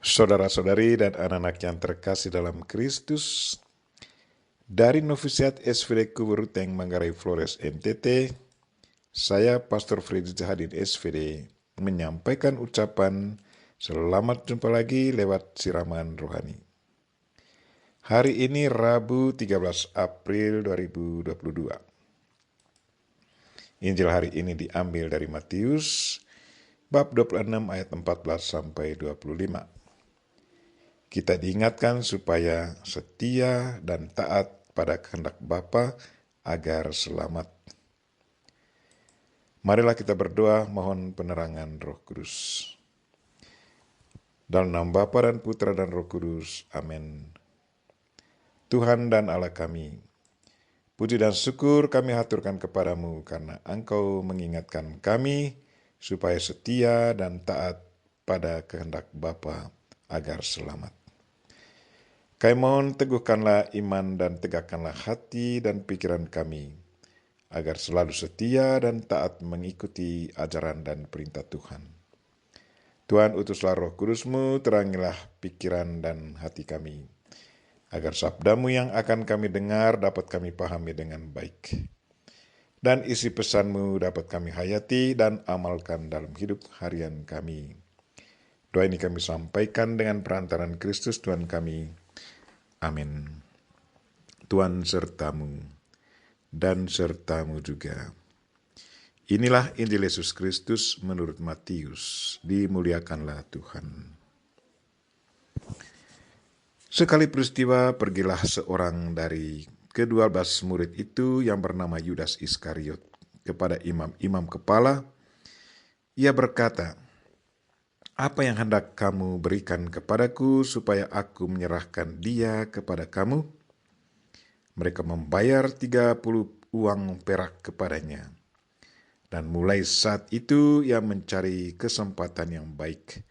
Saudara-saudari dan anak-anak yang terkasih dalam Kristus, dari Novisiat SVD Kuburuteng Manggarai Flores NTT, saya Pastor Freddy Zahadin SVD menyampaikan ucapan selamat jumpa lagi lewat siraman rohani. Hari ini Rabu 13 April 2022. Injil hari ini diambil dari Matius bab 26 ayat 14 sampai 25. Kita diingatkan supaya setia dan taat pada kehendak Bapa agar selamat. Marilah kita berdoa mohon penerangan Roh Kudus. Dalam nama Bapa dan Putra dan Roh Kudus. Amin. Tuhan dan Allah kami, puji dan syukur kami haturkan kepadamu karena Engkau mengingatkan kami supaya setia dan taat pada kehendak Bapa agar selamat. Kami mohon teguhkanlah iman dan tegakkanlah hati dan pikiran kami, agar selalu setia dan taat mengikuti ajaran dan perintah Tuhan. Tuhan, utuslah Roh Kudus-Mu, terangilah pikiran dan hati kami, agar sabda-Mu yang akan kami dengar dapat kami pahami dengan baik, dan isi pesan-Mu dapat kami hayati dan amalkan dalam hidup harian kami. Doa ini kami sampaikan dengan perantaran Kristus Tuhan kami. Amin. Tuhan sertamu dan sertamu juga. Inilah Injil Yesus Kristus menurut Matius. Dimuliakanlah Tuhan. Sekali peristiwa pergilah seorang dari ke-12 murid itu yang bernama Yudas Iskariot kepada imam-imam kepala. Ia berkata, "Apa yang hendak kamu berikan kepadaku supaya aku menyerahkan dia kepada kamu?" Mereka membayar 30 uang perak kepadanya. Dan mulai saat itu ia mencari kesempatan yang baik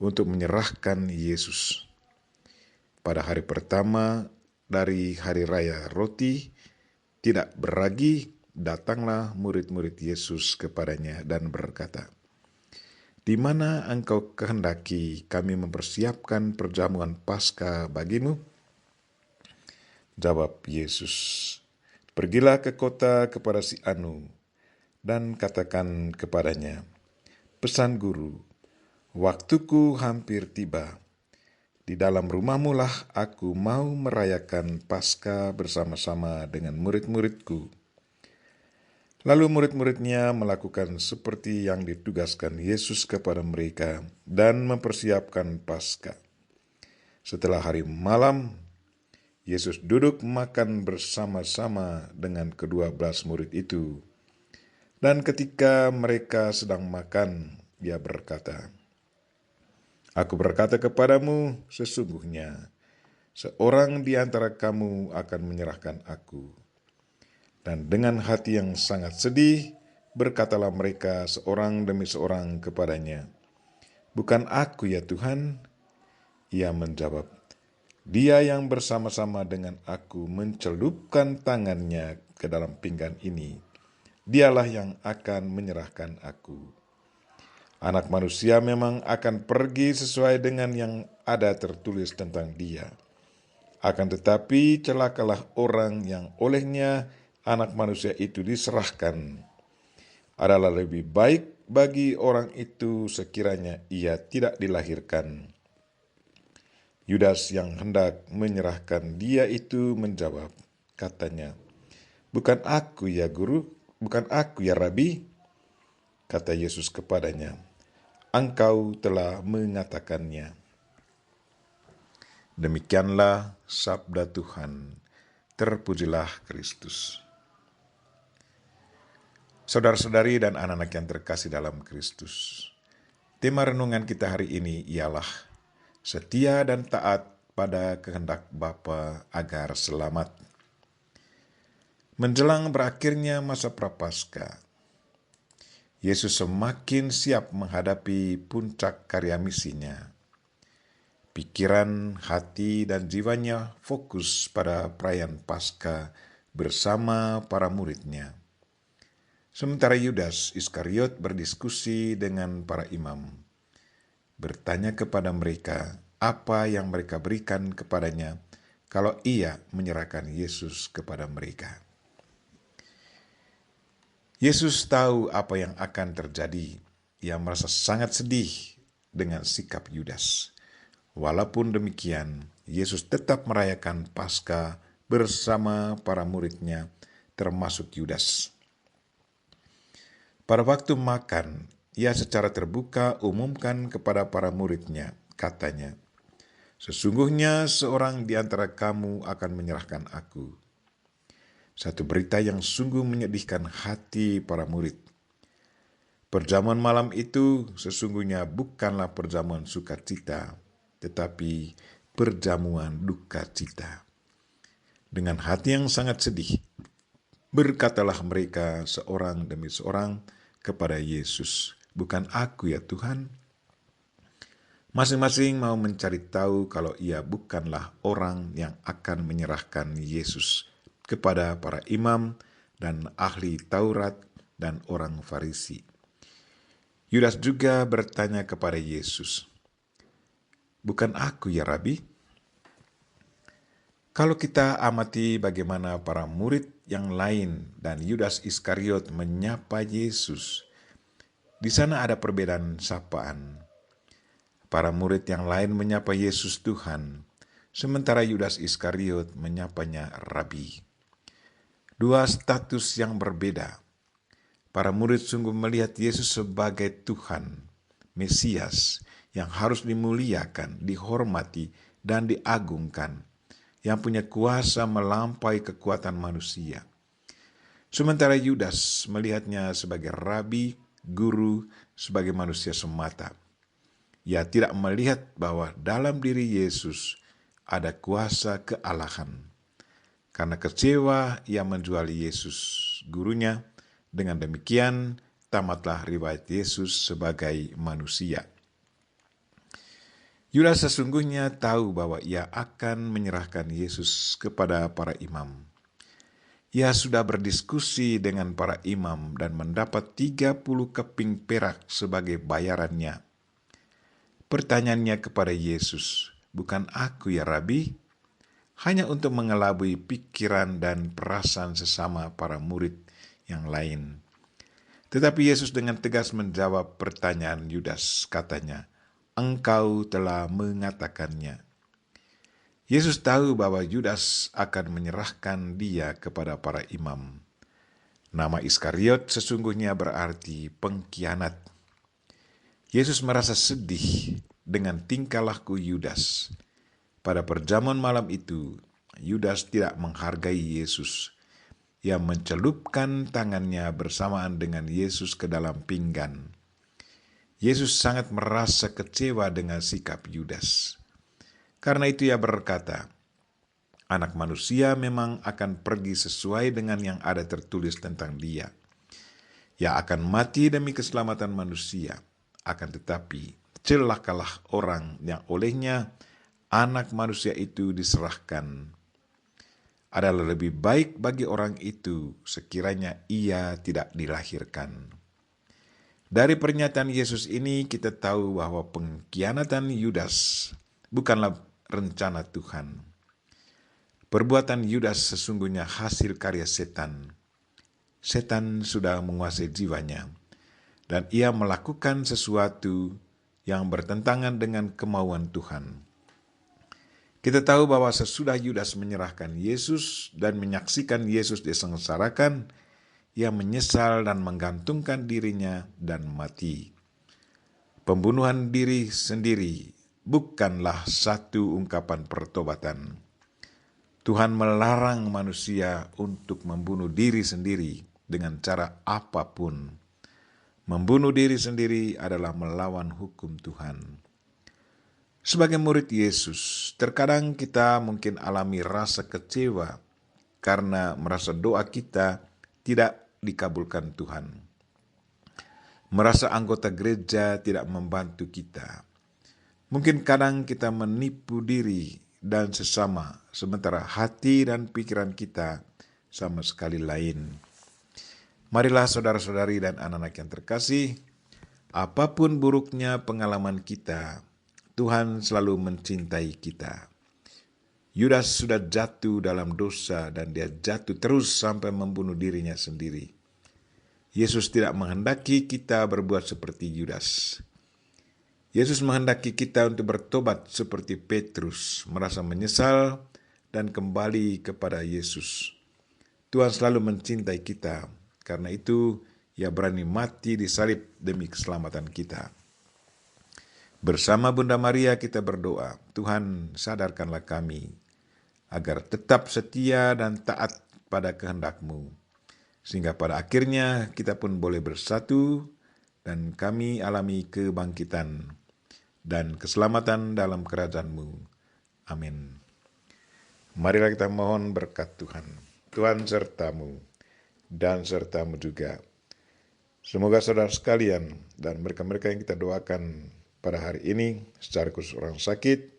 untuk menyerahkan Yesus. Pada hari pertama dari hari raya roti tidak beragi, datanglah murid-murid Yesus kepadanya dan berkata, "Di mana engkau kehendaki kami mempersiapkan perjamuan Paskah bagimu?" Jawab Yesus, "Pergilah ke kota kepada si Anu, dan katakan kepadanya, pesan guru, waktuku hampir tiba. Di dalam rumahmu lah aku mau merayakan Paskah bersama-sama dengan murid-muridku." Lalu murid-muridnya melakukan seperti yang ditugaskan Yesus kepada mereka dan mempersiapkan Paskah. Setelah hari malam, Yesus duduk makan bersama-sama dengan ke-12 murid itu. Dan ketika mereka sedang makan, Dia berkata, "Aku berkata kepadamu, sesungguhnya seorang di antara kamu akan menyerahkan aku." Dan dengan hati yang sangat sedih, berkatalah mereka seorang demi seorang kepadanya, "Bukan aku ya Tuhan?" Ia menjawab, "Dia yang bersama-sama dengan aku mencelupkan tangannya ke dalam pinggan ini, dialah yang akan menyerahkan aku. Anak manusia memang akan pergi sesuai dengan yang ada tertulis tentang dia. Akan tetapi celakalah orang yang olehnya anak manusia itu diserahkan. Adalah lebih baik bagi orang itu sekiranya ia tidak dilahirkan." Yudas yang hendak menyerahkan dia itu menjawab, katanya, "Bukan aku ya guru, bukan aku ya Rabi." Kata Yesus kepadanya, "Engkau telah mengatakannya." Demikianlah sabda Tuhan. Terpujilah Kristus. Saudara-saudari dan anak-anak yang terkasih dalam Kristus, tema renungan kita hari ini ialah setia dan taat pada kehendak Bapa agar selamat. Menjelang berakhirnya masa Prapaskah, Yesus semakin siap menghadapi puncak karya misinya. Pikiran, hati, dan jiwanya fokus pada perayaan Paskah bersama para muridnya. Sementara Yudas Iskariot berdiskusi dengan para imam, bertanya kepada mereka, apa yang mereka berikan kepadanya kalau ia menyerahkan Yesus kepada mereka. Yesus tahu apa yang akan terjadi. Ia merasa sangat sedih dengan sikap Yudas. Walaupun demikian, Yesus tetap merayakan Paskah bersama para muridnya, termasuk Yudas. Pada waktu makan, ia secara terbuka umumkan kepada para muridnya, katanya, "Sesungguhnya seorang di antara kamu akan menyerahkan aku." Satu berita yang sungguh menyedihkan hati para murid. Perjamuan malam itu sesungguhnya bukanlah perjamuan sukacita, tetapi perjamuan duka cita. Dengan hati yang sangat sedih, berkatalah mereka seorang demi seorang kepada Yesus, "Bukan aku ya Tuhan?" Masing-masing mau mencari tahu kalau ia bukanlah orang yang akan menyerahkan Yesus kepada para imam dan ahli Taurat dan orang Farisi. Yudas juga bertanya kepada Yesus, "Bukan aku ya Rabi?" Kalau kita amati bagaimana para murid yang lain dan Yudas Iskariot menyapa Yesus, di sana ada perbedaan sapaan. Para murid yang lain menyapa Yesus Tuhan, sementara Yudas Iskariot menyapanya Rabi. Dua status yang berbeda. Para murid sungguh melihat Yesus sebagai Tuhan, Mesias, yang harus dimuliakan, dihormati, dan diagungkan, yang punya kuasa melampaui kekuatan manusia. Sementara Yudas melihatnya sebagai rabi, guru, sebagai manusia semata. Ia tidak melihat bahwa dalam diri Yesus ada kuasa kealahan. Karena kecewa, ia menjual Yesus, gurunya. Dengan demikian, tamatlah riwayat Yesus sebagai manusia. Yudas sesungguhnya tahu bahwa ia akan menyerahkan Yesus kepada para imam. Ia sudah berdiskusi dengan para imam dan mendapat 30 keping perak sebagai bayarannya. Pertanyaannya kepada Yesus, "Bukan aku ya Rabi?" Hanya untuk mengelabui pikiran dan perasaan sesama para murid yang lain. Tetapi Yesus dengan tegas menjawab pertanyaan Yudas, katanya, "Engkau telah mengatakannya." Yesus tahu bahwa Yudas akan menyerahkan dia kepada para imam. Nama Iskariot sesungguhnya berarti pengkhianat. Yesus merasa sedih dengan tingkah laku Yudas. Pada perjamuan malam itu, Yudas tidak menghargai Yesus. Ia mencelupkan tangannya bersamaan dengan Yesus ke dalam pinggan. Yesus sangat merasa kecewa dengan sikap Yudas. Karena itu ia berkata, "Anak manusia memang akan pergi sesuai dengan yang ada tertulis tentang dia. Ia akan mati demi keselamatan manusia. Akan tetapi, celakalah orang yang olehnya anak manusia itu diserahkan. Adalah lebih baik bagi orang itu sekiranya ia tidak dilahirkan." Dari pernyataan Yesus ini kita tahu bahwa pengkhianatan Yudas bukanlah rencana Tuhan. Perbuatan Yudas sesungguhnya hasil karya setan. Setan sudah menguasai jiwanya, dan ia melakukan sesuatu yang bertentangan dengan kemauan Tuhan. Kita tahu bahwa sesudah Yudas menyerahkan Yesus dan menyaksikan Yesus disengsarakan, ia menyesal dan menggantungkan dirinya dan mati. Pembunuhan diri sendiri bukanlah satu ungkapan pertobatan. Tuhan melarang manusia untuk membunuh diri sendiri dengan cara apapun. Membunuh diri sendiri adalah melawan hukum Tuhan. Sebagai murid Yesus, terkadang kita mungkin alami rasa kecewa karena merasa doa kita tidak dikabulkan Tuhan. Merasa anggota gereja tidak membantu kita. Mungkin kadang kita menipu diri dan sesama, sementara hati dan pikiran kita sama sekali lain. Marilah saudara-saudari dan anak-anak yang terkasih, apapun buruknya pengalaman kita, Tuhan selalu mencintai kita. Yudas sudah jatuh dalam dosa dan dia jatuh terus sampai membunuh dirinya sendiri. Yesus tidak menghendaki kita berbuat seperti Yudas. Yesus menghendaki kita untuk bertobat seperti Petrus, merasa menyesal dan kembali kepada Yesus. Tuhan selalu mencintai kita, karena itu Ia berani mati di salib demi keselamatan kita. Bersama Bunda Maria kita berdoa, Tuhan sadarkanlah kami, agar tetap setia dan taat pada kehendak-Mu, sehingga pada akhirnya kita pun boleh bersatu dan kami alami kebangkitan dan keselamatan dalam kerajaan-Mu. Amin. Marilah kita mohon berkat Tuhan. Tuhan sertamu dan sertamu juga. Semoga saudara sekalian dan mereka-mereka yang kita doakan pada hari ini, secara khusus orang sakit,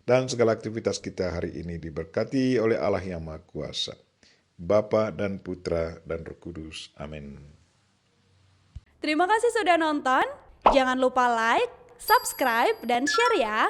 dan segala aktivitas kita hari ini diberkati oleh Allah yang Maha Kuasa, Bapa dan Putra dan Roh Kudus. Amin. Terima kasih sudah nonton. Jangan lupa like, subscribe, dan share ya.